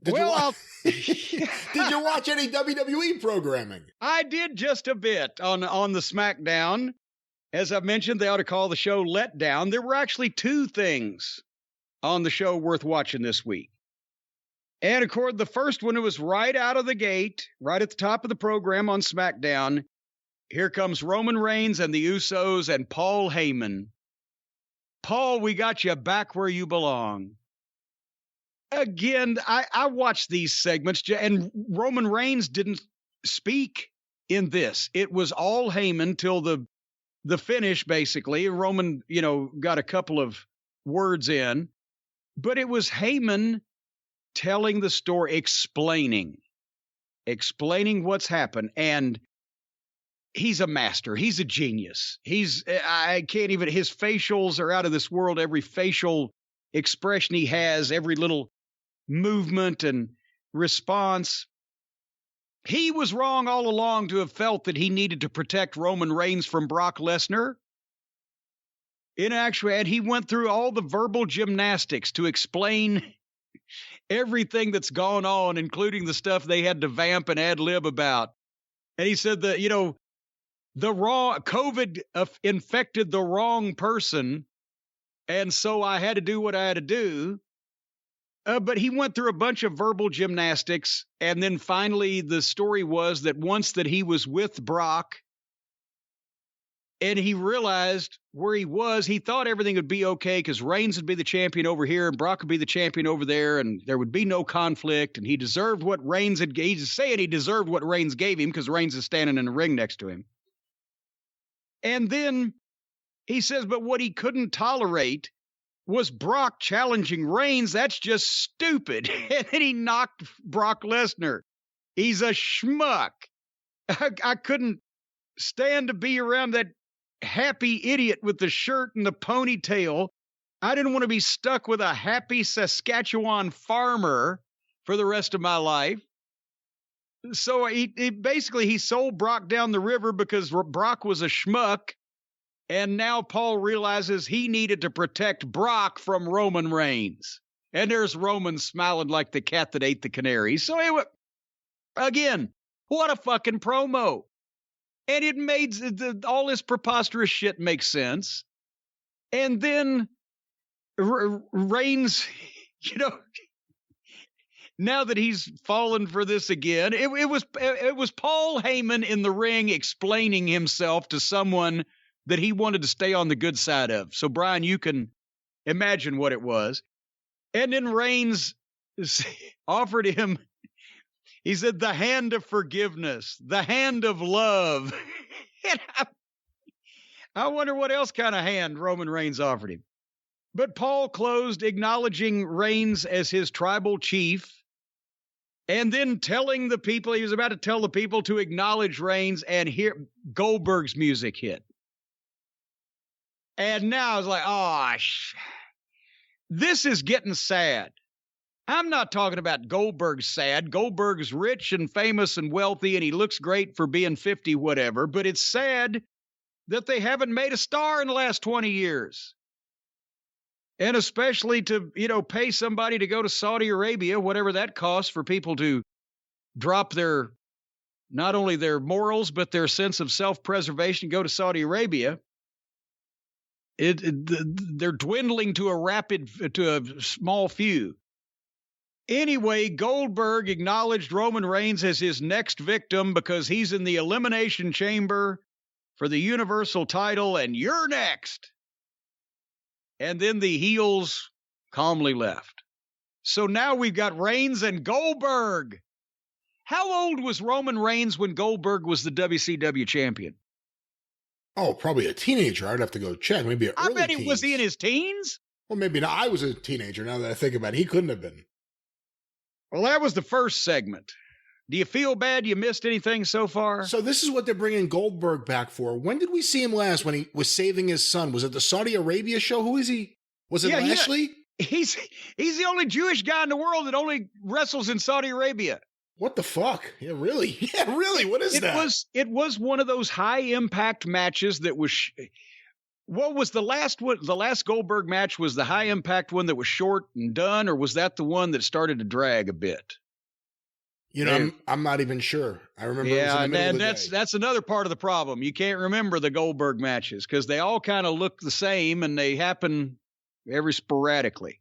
Did you watch any WWE programming? I did just a bit on the SmackDown. As I mentioned, they ought to call the show Letdown. There were actually two things on the show worth watching this week. And of course, the first one, it was right out of the gate, right at the top of the program on SmackDown. Here comes Roman Reigns and the Usos and Paul Heyman. Paul, we got you back where you belong. Again, I watched these segments, and Roman Reigns didn't speak in this. It was all Heyman till the finish, basically. Roman, got a couple of words in. But it was Heyman telling the story, explaining what's happened. And he's a master. He's a genius. His facials are out of this world. Every facial expression he has, every little movement and response. He was wrong all along to have felt that he needed to protect Roman Reigns from Brock Lesnar. In actuality, he went through all the verbal gymnastics to explain everything that's gone on, including the stuff they had to vamp and ad-lib about. And he said that, COVID infected the wrong person, and so I had to do what I had to do. But he went through a bunch of verbal gymnastics, and then finally the story was that once that he was with Brock, and he realized where he was, he thought everything would be okay because Reigns would be the champion over here and Brock would be the champion over there, and there would be no conflict, and he deserved what Reigns had. He's saying he deserved what Reigns gave him because Reigns is standing in the ring next to him. And then he says, but what he couldn't tolerate was Brock challenging Reigns. That's just stupid. And then he knocked Brock Lesnar. He's a schmuck. I couldn't stand to be around that happy idiot with the shirt and the ponytail. I didn't want to be stuck with a happy Saskatchewan farmer for the rest of my life. So he sold Brock down the river because Brock was a schmuck. And now Paul realizes he needed to protect Brock from Roman Reigns. And there's Roman smiling like the cat that ate the canary. So again, what a fucking promo. And it made all this preposterous shit make sense. And then Reigns, now that he's fallen for this again, it was Paul Heyman in the ring explaining himself to someone that he wanted to stay on the good side of. So, Brian, you can imagine what it was. And then Reigns offered him, he said, the hand of forgiveness, the hand of love. And I wonder what else kind of hand Roman Reigns offered him. But Paul closed acknowledging Reigns as his tribal chief, and then telling the people, he was about to tell the people to acknowledge Reigns, and hear Goldberg's music hit. And now I was like, this is getting sad. I'm not talking about Goldberg's sad. Goldberg's rich and famous and wealthy, and he looks great for being 50, whatever. But it's sad that they haven't made a star in the last 20 years. And especially to, pay somebody to go to Saudi Arabia, whatever that costs for people to drop not only their morals, but their sense of self-preservation, go to Saudi Arabia. They're dwindling to a small few. Anyway, Goldberg acknowledged Roman Reigns as his next victim because he's in the Elimination Chamber for the Universal title, and you're next. And then the heels calmly left. So now we've got Reigns and Goldberg. How old was Roman Reigns when Goldberg was the WCW champion? Oh, probably a teenager. I'd have to go check. Maybe an early teens. Was he in his teens? Well, maybe not. I was a teenager now that I think about it. He couldn't have been. Well, that was the first segment. Do you feel bad you missed anything so far? So this is what they're bringing Goldberg back for. When did we see him last when he was saving his son? Was it the Saudi Arabia show? Who is he? Was it Lashley? He's the only Jewish guy in the world that only wrestles in Saudi Arabia. What the fuck? Yeah, really? Yeah, really? What is that? It was one of those high-impact matches that was What was the last one? The last Goldberg match was the high impact one that was short and done, or was that the one that started to drag a bit? You know, I'm not even sure. I remember. Yeah, and that's another part of the problem. You can't remember the Goldberg matches because they all kind of look the same and they happen every sporadically.